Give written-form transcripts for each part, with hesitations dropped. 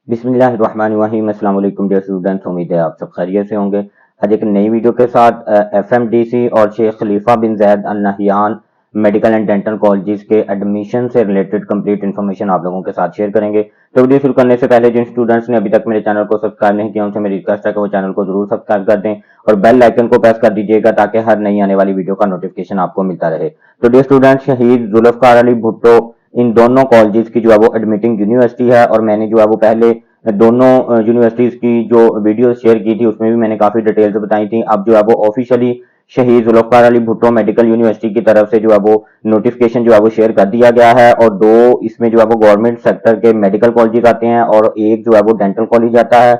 बिस्मिल्लाहिर्रहमानिर्रहीम। अस्सलाम वालेकुम डियर स्टूडेंट्स, उम्मीद है आप सब खैरियत से होंगे। आज एक नई वीडियो के साथ एफएमडीसी और Sheikh Khalifa bin Zayed Al Nahyan medical and dental colleges के एडमिशन से रिलेटेड कंप्लीट इन्फॉर्मेशन आप लोगों के साथ शेयर करेंगे। तो वीडियो शुरू करने से पहले जिन स्टूडेंट्स ने अभी तक मेरे चैनल को सब्सक्राइब नहीं किया उनसे मेरी रिक्वेस्ट है कि वो चैनल को जरूर सब्सक्राइब कर दें और बेल आइकन को प्रेस कर दीजिएगा ताकि हर नई आने वाली वीडियो का नोटिफिकेशन आपको मिलता रहे। तो डियर स्टूडेंट्स, शहीद जुल्फकार अली भुट्टो इन दोनों कॉलेजेस की जो है वो एडमिटिंग यूनिवर्सिटी है और मैंने जो है वो पहले दोनों यूनिवर्सिटीज की जो वीडियो शेयर की थी उसमें भी मैंने काफी डिटेल्स बताई थी। अब जो है वो ऑफिशियली शहीद जुल्फकार अली भुट्टो मेडिकल यूनिवर्सिटी की तरफ से जो है वो नोटिफिकेशन जो है वो शेयर कर दिया गया है और दो इसमें जो है वो गवर्नमेंट सेक्टर के मेडिकल कॉलेजेस आते हैं और एक जो है वो डेंटल कॉलेज आता है।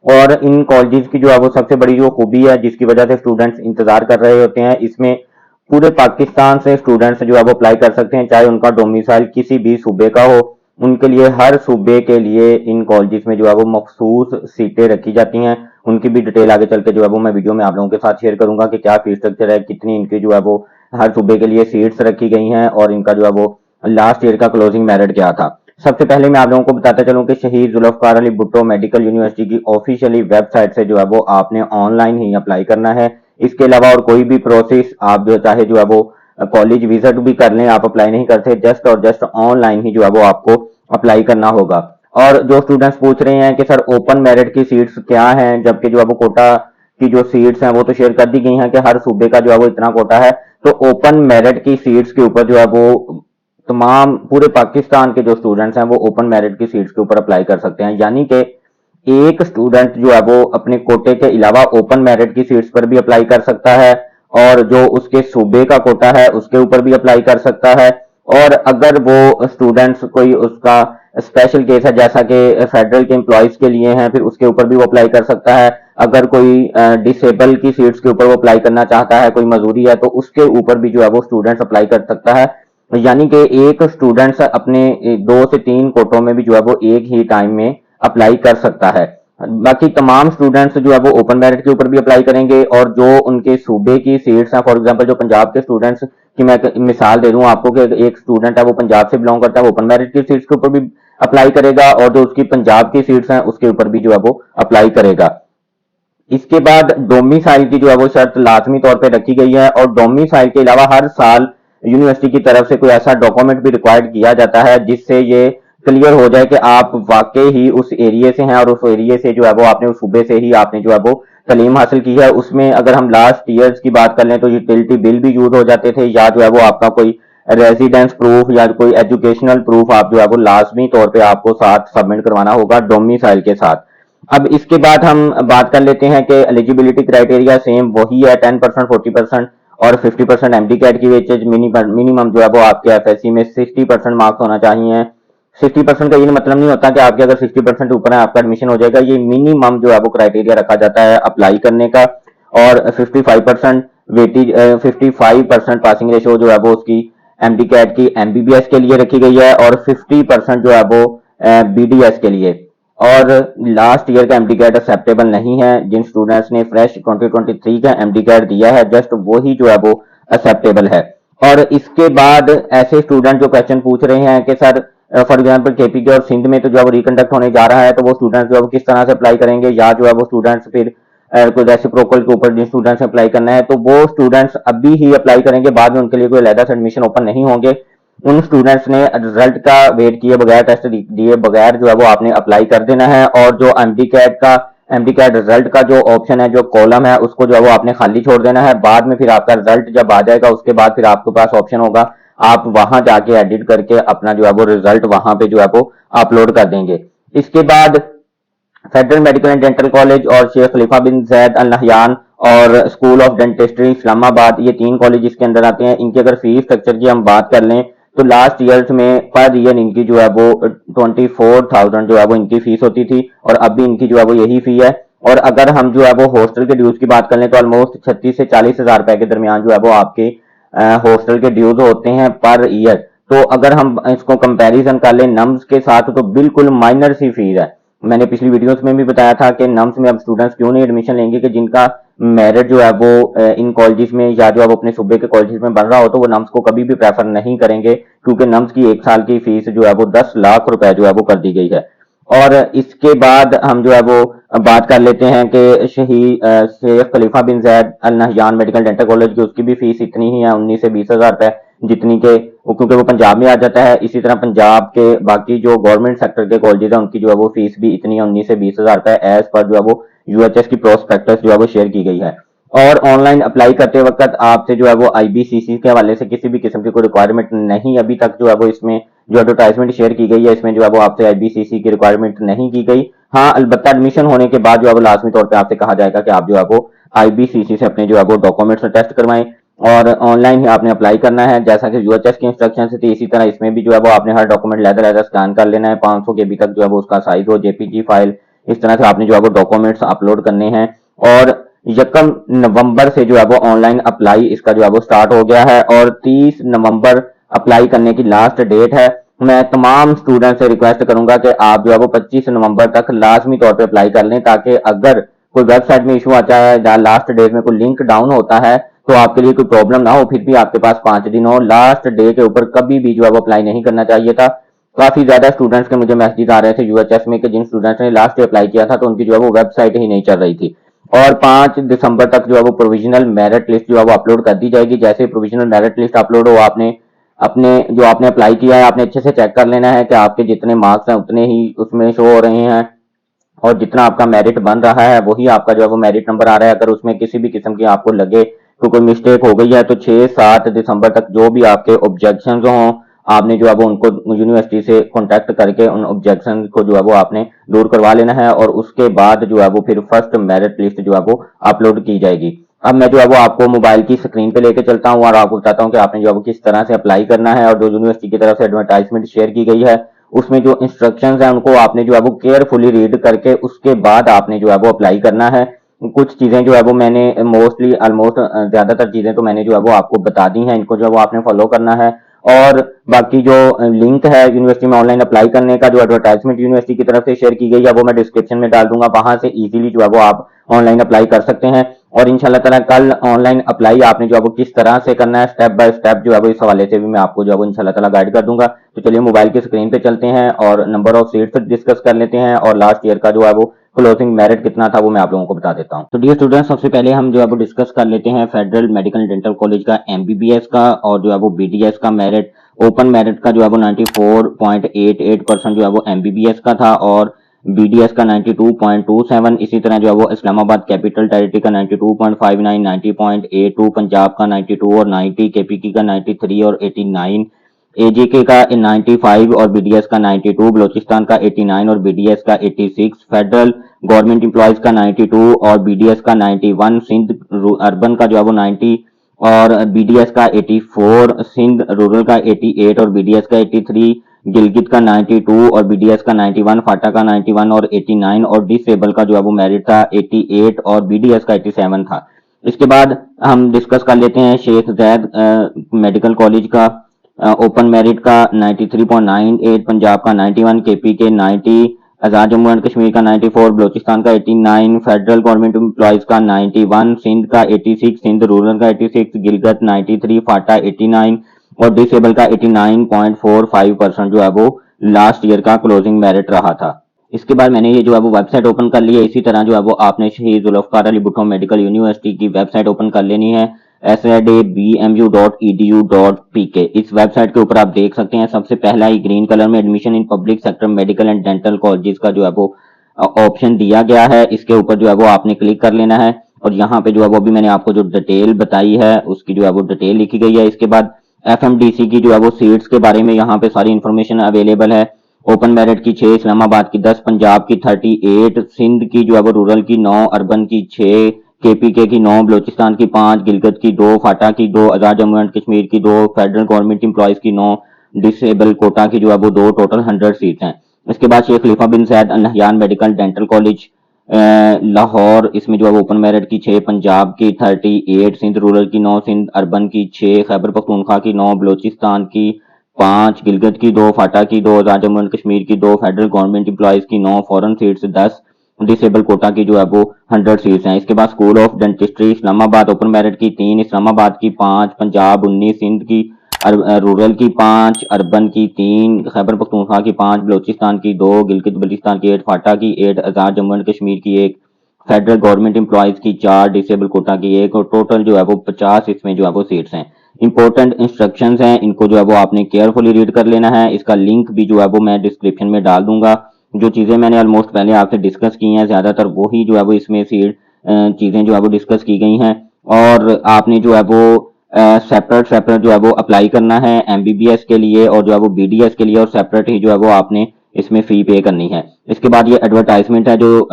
और इन कॉलेजेस की जो है वो सबसे बड़ी जो खूबी है जिसकी वजह से स्टूडेंट्स इंतजार कर रहे होते हैं, इसमें पूरे पाकिस्तान से स्टूडेंट्स जो है वो अप्लाई कर सकते हैं, चाहे उनका डोमिसाइल किसी भी सूबे का हो। उनके लिए हर सूबे के लिए इन कॉलेजेस में जो है वो मखसूस सीटें रखी जाती हैं। उनकी भी डिटेल आगे चल के जो है वो मैं वीडियो में आप लोगों के साथ शेयर करूंगा कि क्या फीस स्ट्रक्चर है, कितनी इनकी जो है वो हर सूबे के लिए सीट्स रखी गई हैं और इनका जो है वो लास्ट ईयर का क्लोजिंग मेरिट क्या था। सबसे पहले मैं आप लोगों को बताता चलूं कि शहीद जुल्फकार अली भुट्टो मेडिकल यूनिवर्सिटी की ऑफिशियली वेबसाइट से जो है वो आपने ऑनलाइन ही अप्लाई करना है। इसके अलावा और कोई भी प्रोसेस आप जो चाहे जो है वो कॉलेज विजिट भी कर लें, आप अप्लाई नहीं करते, जस्ट और जस्ट ऑनलाइन ही जो है वो आपको अप्लाई करना होगा। और जो स्टूडेंट्स पूछ रहे हैं कि सर ओपन मेरिट की सीट्स क्या हैं, जबकि जो है वो कोटा की जो सीट्स हैं वो तो शेयर कर दी गई हैं कि हर सूबे का जो है वो इतना कोटा है। तो ओपन मेरिट की सीट्स के ऊपर जो है वो तमाम पूरे पाकिस्तान के जो स्टूडेंट्स हैं वो ओपन मेरिट की सीट्स के ऊपर अप्लाई कर सकते हैं, यानी कि एक स्टूडेंट जो है वो अपने कोटे के अलावा ओपन मेरिट की सीट्स पर भी अप्लाई कर सकता है और जो उसके सूबे का कोटा है उसके ऊपर भी अप्लाई कर सकता है। और अगर वो स्टूडेंट्स कोई उसका स्पेशल केस है जैसा कि फेडरल के एम्प्लॉयज के लिए हैं, फिर उसके ऊपर भी वो अप्लाई कर सकता है। अगर कोई डिसेबल की सीट्स के ऊपर वो अप्लाई करना चाहता है, कोई मजदूरी है, तो उसके ऊपर भी जो है वो स्टूडेंट्स अप्लाई कर सकता है। यानी कि एक स्टूडेंट्स अपने 2 से 3 कोटों में भी जो है वो एक ही टाइम में अप्लाई कर सकता है। बाकी तमाम स्टूडेंट्स जो है वो ओपन मेरिट के ऊपर भी अप्लाई करेंगे और जो उनके सूबे की सीट्स हैं, फॉर एग्जांपल जो पंजाब के स्टूडेंट्स की मैं मिसाल दे दूं आपको कि एक स्टूडेंट है वो पंजाब से बिलोंग करता है, वो ओपन मेरिट की सीट्स के ऊपर भी अप्लाई करेगा और जो उसकी पंजाब की सीट्स हैं उसके ऊपर भी जो है वो अप्लाई करेगा। इसके बाद डोमिसाइल की जो है वो शर्त लाजमी तौर पे रखी गई है और डोमिसाइल के अलावा हर साल यूनिवर्सिटी की तरफ से कोई ऐसा डॉक्यूमेंट भी रिक्वायर्ड किया जाता है जिससे ये क्लियर हो जाए कि आप वाकई ही उस एरिया से हैं और उस एरिया से जो है वो आपने उस सूबे से ही आपने जो है वो तालीम हासिल की है। उसमें अगर हम लास्ट ईयर्स की बात कर लें तो यूटिलिटी बिल भी यूज हो जाते थे, या जो है वो आपका कोई रेजिडेंस प्रूफ या कोई एजुकेशनल प्रूफ आप जो है वो लाजमी तौर पे आपको साथ सबमिट करवाना होगा डोमिसाइल के साथ। अब इसके बाद हम बात कर लेते हैं कि एलिजिबिलिटी क्राइटेरिया सेम वही है, 10%, 40% और 50% एमडी कैट की वेचेज। मिनिमम जो है वो आपके एफएससी में 60% मार्क्स होना चाहिए। 60% का ये मतलब नहीं होता कि आपके अगर 60% ऊपर है आपका एडमिशन हो जाएगा, ये मिनिमम जो है वो क्राइटेरिया रखा जाता है अप्लाई करने का। और 55% वेटेज, 55% पासिंग रेशो जो है वो उसकी एमडी कैट की एमबीबीएस के लिए रखी गई है और 50% जो है वो बीडीएस के लिए। और लास्ट ईयर का एमडी कैट एक्सेप्टेबल नहीं है। जिन स्टूडेंट्स ने फ्रेश 2023 का एमडी कैट दिया है जस्ट वही जो है वो एक्सेप्टेबल है। और इसके बाद ऐसे स्टूडेंट जो क्वेश्चन पूछ रहे हैं कि सर फॉर एग्जांपल केपी के और सिंध में तो जो है वो रिकंडक्ट होने जा रहा है, तो वो स्टूडेंट्स जो है वो किस तरह से अप्लाई करेंगे, या जो है वो स्टूडेंट्स फिर कोई रेसिप्रोकल के ऊपर जिन स्टूडेंट्स ने अप्लाई करना है तो वो स्टूडेंट्स अभी ही अप्लाई करेंगे, बाद में उनके लिए कोई अलग से एडमिशन ओपन नहीं होंगे। उन स्टूडेंट्स ने रिजल्ट का वेट किए बगैर, टेस्ट दिए बगैर जो है वो आपने अप्लाई कर देना है। और जो एमडी कैट रिजल्ट का जो ऑप्शन है, जो कॉलम है, उसको जो है वो आपने खाली छोड़ देना है। बाद में फिर आपका रिजल्ट जब आ जाएगा उसके बाद फिर आपके पास ऑप्शन होगा, आप वहां जाके एडिट करके अपना जो है वो रिजल्ट वहां पे जो है वो अपलोड कर देंगे। इसके बाद federal medical and dental college और Sheikh Khalifa bin Zayed Al Nahyan और स्कूल ऑफ डेंटिस्ट्री इस्लामाबाद, ये 3 कॉलेज इसके अंदर आते हैं। इनकी अगर फीस स्ट्रक्चर की हम बात कर लें तो लास्ट ईयर्स में पर ईयर इनकी जो है वो 24,000 जो है वो इनकी फीस होती थी और अभी इनकी जो है वो यही फी है। और अगर हम जो है वो हॉस्टल के ड्यूज की बात कर लें तो ऑलमोस्ट 36 से 40 हजार रुपए के दरमियान जो है वो आपके हॉस्टल के ड्यूज होते हैं पर ईयर। तो अगर हम इसको कंपैरिजन कर लें नम्स के साथ तो बिल्कुल माइनर सी फीस है। मैंने पिछली वीडियोस में भी बताया था कि नम्स में अब स्टूडेंट्स क्यों नहीं एडमिशन लेंगे कि जिनका मेरिट जो है वो इन कॉलेजेस में या जो है वो अपने सूबे के कॉलेजेस में बन रहा हो तो वो नम्स को कभी भी प्रेफर नहीं करेंगे, क्योंकि नम्स की 1 साल की फीस जो है वो 10 लाख रुपए जो है वो कर दी गई है। और इसके बाद हम जो है वो बात कर लेते हैं कि Sheikh Khalifa bin Zayed Al Nahyan medical dental college की उसकी भी फीस इतनी ही है 19 से 20 हज़ार रुपए, जितनी के क्योंकि वो पंजाब में आ जाता है। इसी तरह पंजाब के बाकी जो गवर्नमेंट सेक्टर के कॉलेजेस हैं उनकी जो है वो फीस भी इतनी है 19 से 20 हज़ार रुपए, एज पर जो है वो यूएचएस की प्रोस्पेक्टस जो है वो शेयर की गई है। और ऑनलाइन अप्लाई करते वक्त आपसे जो है वो आईबीसीसी के हवाले से किसी भी किस्म की कोई रिक्वायरमेंट नहीं अभी तक जो है वो इसमें जो एडवर्टाइजमेंट शेयर की गई है इसमें जो है वो आपसे आईबीसीसी की रिक्वायरमेंट नहीं की गई। हाँ, अलबत्ता एडमिशन होने के बाद जो है वो लाजमी तौर पे आपसे कहा जाएगा कि आप जो है वो आईबीसीसी से अपने जो है वो डॉक्यूमेंट्स टेस्ट करवाएं और ऑनलाइन ही आपने अप्लाई करना है। जैसा कि यूएचएस की इंस्ट्रक्शन थी इसी तरह इसमें भी जो है वो आपने हर डॉक्यूमेंट लेदर लेदर स्कैन कर लेना है, 500 के बी तक जो है वो उसका साइज हो, जेपीजी फाइल, इस तरह से आपने जो है वो डॉक्यूमेंट्स अपलोड करने हैं। और 1 नवंबर से जो है वो ऑनलाइन अप्लाई इसका जो है वो स्टार्ट हो गया है और 30 नवंबर अप्लाई करने की लास्ट डेट है। मैं तमाम स्टूडेंट से रिक्वेस्ट करूंगा कि आप जो है वो 25 नवंबर तक लाजमी तौर पे अप्लाई कर लें, ताकि अगर कोई वेबसाइट में इशू आता है या लास्ट डेट में कोई लिंक डाउन होता है तो आपके लिए कोई प्रॉब्लम ना हो, फिर भी आपके पास 5 दिन हो। लास्ट डे के ऊपर कभी भी जो है वो अप्लाई नहीं करना चाहिए था। काफी ज्यादा स्टूडेंट्स के मुझे मैसेज आ रहे थे यूएचएस में कि जिन स्टूडेंट्स ने लास्ट डे अप्लाई किया था तो उनकी जो है वो वेबसाइट ही नहीं चल रही थी। और 5 दिसंबर तक जो है वो प्रोविजनल मेरिट लिस्ट जो है वो अपलोड कर दी जाएगी। जैसे प्रोविजनल मेरिट लिस्ट अपलोड हो, आपने अपने जो आपने अप्लाई किया है आपने अच्छे से चेक कर लेना है कि आपके जितने मार्क्स हैं उतने ही उसमें शो हो रहे हैं और जितना आपका मेरिट बन रहा है वही आपका जो है वो मेरिट नंबर आ रहा है। अगर उसमें किसी भी किस्म की आपको लगे तो कोई मिस्टेक हो गई है तो 6-7 दिसंबर तक जो भी आपके ऑब्जेक्शन हों आपने जो है वो उनको यूनिवर्सिटी से कांटेक्ट करके उन ऑब्जेक्शन को जो है वो आपने दूर करवा लेना है और उसके बाद जो है वो फिर फर्स्ट मेरिट लिस्ट जो है वो अपलोड की जाएगी। अब मैं जो है वो आपको मोबाइल की स्क्रीन पे लेके चलता हूँ और आपको बताता हूँ कि आपने जो है वो किस तरह से अप्लाई करना है और जो यूनिवर्सिटी की तरफ से एडवर्टाइजमेंट शेयर की गई है उसमें जो इंस्ट्रक्शंस हैं उनको आपने जो है वो केयरफुली रीड करके उसके बाद आपने जो है वो अप्लाई करना है। कुछ चीजें जो है वो मैंने मोस्टली ऑलमोस्ट ज्यादातर चीजें तो मैंने जो है वो आपको बता दी हैं, इनको जो है वो आपने फॉलो करना है। और बाकी जो लिंक है यूनिवर्सिटी में ऑनलाइन अप्लाई करने का जो एडवर्टाइजमेंट यूनिवर्सिटी की तरफ से शेयर की गई है वो मैं डिस्क्रिप्शन में डाल दूंगा, वहां से इजीली जो है वो आप ऑनलाइन अप्लाई कर सकते हैं। और इंशाल्लाह ताला कल ऑनलाइन अप्लाई आपने जो है वो किस तरह से करना है स्टेप बाय स्टेप जो है वो इस हवाले से भी मैं आपको जो है वो इंशाल्लाह ताला गाइड कर दूंगा। तो चलिए मोबाइल की स्क्रीन पे चलते हैं और नंबर ऑफ सीट्स डिस्कस कर लेते हैं और लास्ट ईयर का जो है वो क्लोजिंग मेरिट कितना था वो मैं आप लोगों को बता देता हूँ। तो डियर स्टूडेंट्स, सबसे पहले हम जो है वो डिस्कस कर लेते हैं फेडरल मेडिकल डेंटल कॉलेज का एमबीबीएस का और जो है वो बीडीएस का मेरिट। ओपन मेरिट का जो है वो 94.88% जो है वो एमबीबीएस का था और बीडीएस का 92.27। इसी तरह जो है वो इस्लामाबाद कैपिटल टेरिटरी का 92.59, 90.82, पंजाब का 92 और 90, केपीकी का 93 और 89, एजीके का 95 और बीडीएस का 92, बलोचिस्तान का 89 और बीडीएस का 86, फेडरल गवर्नमेंट एम्प्लॉयज का 92 और बीडीएस का 91, सिंध अर्बन का जो है वो 90 और बीडीएस का 84, सिंध रूरल का 88 और बीडीएस का 83, गिलगित का 92 और बीडीएस का 91, फाटा का 91 और 89 और डिसेबल का जो है वो मेरिट था 88 और बीडीएस का 87 था। इसके बाद हम डिस्कस कर लेते हैं शेख जैद मेडिकल कॉलेज का ओपन मेरिट का 93.98, पंजाब का 91, केपी के 90, आजाद जम्मू एंड कश्मीर का 94, बलोचिस्तान का 89, फेडरल गवर्नमेंट एम्प्लॉयज का 91, सिंध का 86, सिंध रूरल का 86, गिलगत 93, फाटा 89 और डिसेबल का 89.45% जो है वो लास्ट ईयर का क्लोजिंग मेरिट रहा था। इसके बाद मैंने ये जो है वो वेबसाइट ओपन कर ली है। इसी तरह जो है वो आपने शहीद जुल्फकार अली भुट्टो मेडिकल यूनिवर्सिटी की वेबसाइट ओपन कर लेनी है sadbmu.edu.pk। इस वेबसाइट के ऊपर आप देख सकते हैं सबसे पहला ही ग्रीन कलर में admission in public sector medical and dental colleges का जो है वो ऑप्शन दिया गया है। इसके ऊपर जो है वो आपने क्लिक कर लेना है और यहाँ पे जो है वो भी मैंने आपको जो डिटेल बताई है उसकी जो है वो डिटेल लिखी गई है। इसके बाद एफएमडीसी की जो है वो सीट्स के बारे में यहाँ पे सारी इंफॉर्मेशन अवेलेबल है। ओपन मेरिट की 6, इस्लामाबाद की 10, पंजाब की 38, सिंध की जो है वो रूरल की 9, अर्बन की 6, केपीके की 9, बलोचिस्तान की 5, गिलगित की 2, फाटा की 2, आजाद जम्मू एंड कश्मीर की 2, फेडरल गवर्नमेंट एम्प्लॉयज की 9, डिसेबल कोटा की जो है वो 2, टोटल 100 सीट हैं। इसके बाद Sheikh Khalifa bin Zayed Al Nahyan medical dental college Lahore, इसमें जो है ओपन मेरिट की 6, पंजाब की 38, सिंध रूरल की 9, सिंध अर्बन की 6, खैबर पख्तूनख्वा की 9, बलोचिस्तान की 5, गिलगित की 2, फाटा की 2, आजाद जम्मू एंड कश्मीर की 2, फेडरल गवर्नमेंट एम्प्लॉयज की 9, फॉरेन सीट्स 10, डिसेबल कोटा की जो है वो 100 सीट्स हैं। इसके बाद school of dentistry Islamabad open merit की 3, इस्लामाबाद की 5, पंजाब 19, सिंध की रूरल की 5, अर्बन की 3, खैबर पख्तूनख्वा की 5, बलोचिस्तान की 2, गिलगित बल्तिस्तान की 8, फाटा की 8, आज़ाद जम्मू एंड कश्मीर की 1, फेडरल गवर्नमेंट एम्प्लॉयज़ की 4, डिसेबल कोटा की 1 और टोटल जो है वो 50 इसमें जो है वो सीट्स हैं। इंपॉर्टेंट इंस्ट्रक्शंस हैं, इनको जो है वो आपने केयरफुली रीड कर लेना है। इसका लिंक भी जो है वो मैं डिस्क्रिप्शन में डाल दूंगा। जो चीज़ें मैंने ऑलमोस्ट पहले आपसे डिस्कस की हैं, ज़्यादातर वही जो है वो इसमें सीट चीज़ें जो है वो डिस्कस की गई हैं और आपने जो है वो सेपरेट सेपरेट जो है वो अप्लाई करना है एमबीबीएस के लिए और जो है वो बीडीएस के लिए, और सेपरेट ही जो है वो आपने इसमें फी पे करनी है। इसके बाद ये एडवर्टाइजमेंट है जो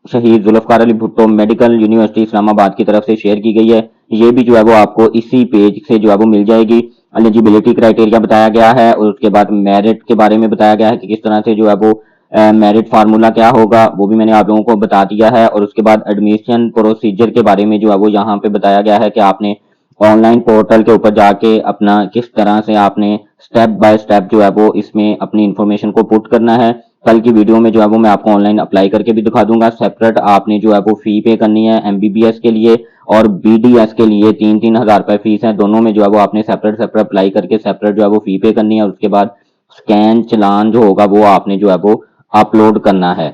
शहीद जुल्फकार अली भुट्टो मेडिकल यूनिवर्सिटी इस्लामाबाद की तरफ से शेयर की गई है। ये भी जो है वो आपको इसी पेज से जो है वो मिल जाएगी। एलिजिबिलिटी क्राइटेरिया बताया गया है और उसके बाद मेरिट के बारे में बताया गया है कि किस तरह से जो है वो मेरिट फार्मूला क्या होगा, वो भी मैंने आप लोगों को बता दिया है। और उसके बाद एडमिशन प्रोसीजर के बारे में जो है वो यहाँ पे बताया गया है कि आपने ऑनलाइन पोर्टल के ऊपर जाके अपना किस तरह से आपने स्टेप बाय स्टेप जो है वो इसमें अपनी इंफॉर्मेशन को पुट करना है। कल की वीडियो में जो है वो मैं आपको ऑनलाइन अप्लाई करके भी दिखा दूंगा। सेपरेट आपने जो है वो फी पे करनी है एमबीबीएस के लिए और बीडीएस के लिए 3-3 हजार रुपए फीस है। दोनों में जो है वो आपने सेपरेट सेपरेट अप्लाई करके सेपरेट जो है वो फी पे करनी है। उसके बाद स्कैन चलान जो होगा वो आपने जो है वो अपलोड करना है।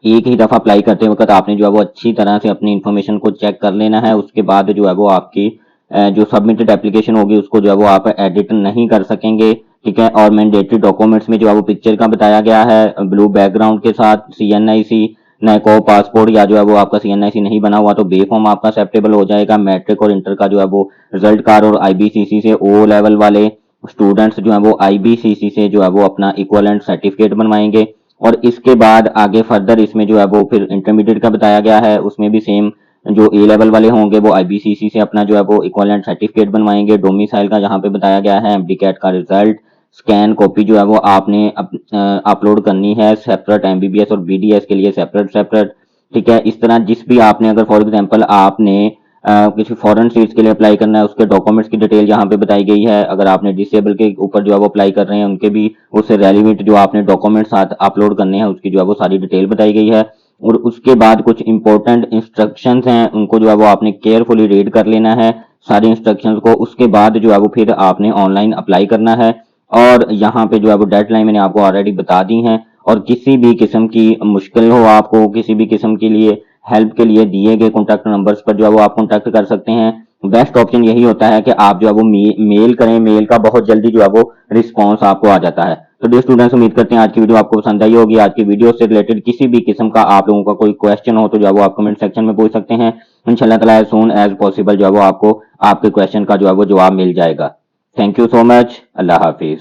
एक ही दफा अप्लाई करते वक्त आपने जो है वो अच्छी तरह से अपनी इन्फॉर्मेशन को चेक कर लेना है। उसके बाद जो है वो आपकी जो सबमिटेड एप्लीकेशन होगी उसको जो है वो आप एडिट नहीं कर सकेंगे, ठीक है। और मैंडेटरी डॉक्यूमेंट्स में जो है वो पिक्चर का बताया गया है ब्लू बैकग्राउंड के साथ, सीएनआईसी नैको पासपोर्ट या जो है वो आपका सीएनआईसी नहीं बना हुआ तो बे फॉर्म आपका एक्सेप्टेबल हो जाएगा। मैट्रिक और इंटर का जो है वो रिजल्ट कार्ड और आईबीसीसी से ओ लेवल वाले स्टूडेंट्स जो है वो आईबीसीसी से जो है वो अपना इक्वलेंट सर्टिफिकेट बनवाएंगे। और इसके बाद आगे फर्दर इसमें जो है वो फिर इंटरमीडिएट का बताया गया है, उसमें भी सेम जो ए लेवल वाले होंगे वो आईबीसीसी से अपना जो है वो इक्विवेलेंट सर्टिफिकेट बनवाएंगे। डोमिसाइल का यहाँ पे बताया गया है, एमडीकैट का रिजल्ट स्कैन कॉपी जो है वो आपने अपलोड करनी है सेपरेट एमबीबीएस और बीडीएस के लिए सेपरेट सेपरेट, ठीक है। इस तरह जिस भी आपने अगर फॉर एग्जांपल आपने किसी फॉरेन सीट्स के लिए अप्लाई करना है उसके डॉक्यूमेंट्स की डिटेल यहाँ पे बताई गई है। अगर आपने डिसेबल के ऊपर जो है वो अप्लाई कर रहे हैं उनके भी उससे रेलिवेंट जो आपने डॉक्यूमेंट साथ अपलोड करने हैं उसकी जो है वो सारी डिटेल बताई गई है। और उसके बाद कुछ इंपॉर्टेंट इंस्ट्रक्शंस हैं, उनको जो है वो आपने केयरफुली रीड कर लेना है सारे इंस्ट्रक्शंस को। उसके बाद जो है वो फिर आपने ऑनलाइन अप्लाई करना है। और यहाँ पे जो है वो डेडलाइन मैंने आपको ऑलरेडी बता दी है। और किसी भी किस्म की मुश्किल हो, आपको किसी भी किस्म के लिए हेल्प के लिए दिए गए कॉन्टैक्ट नंबर्स पर जो है वो आप कॉन्टैक्ट कर सकते हैं। बेस्ट ऑप्शन यही होता है कि आप जो है वो मेल करें, मेल का बहुत जल्दी जो है वो रिस्पॉन्स आपको आ जाता है। तो डियर स्टूडेंट्स, उम्मीद करते हैं आज की वीडियो आपको पसंद आई होगी। आज की वीडियो से रिलेटेड किसी भी किस्म का आप लोगों का कोई क्वेश्चन हो तो जो है वो आप कमेंट सेक्शन में पूछ सकते हैं। इंशाल्लाह ताला एज सून एज पॉसिबल जो है वो आपको आपके क्वेश्चन का जो है वो जवाब मिल जाएगा। Thank you so much. Allah Hafiz.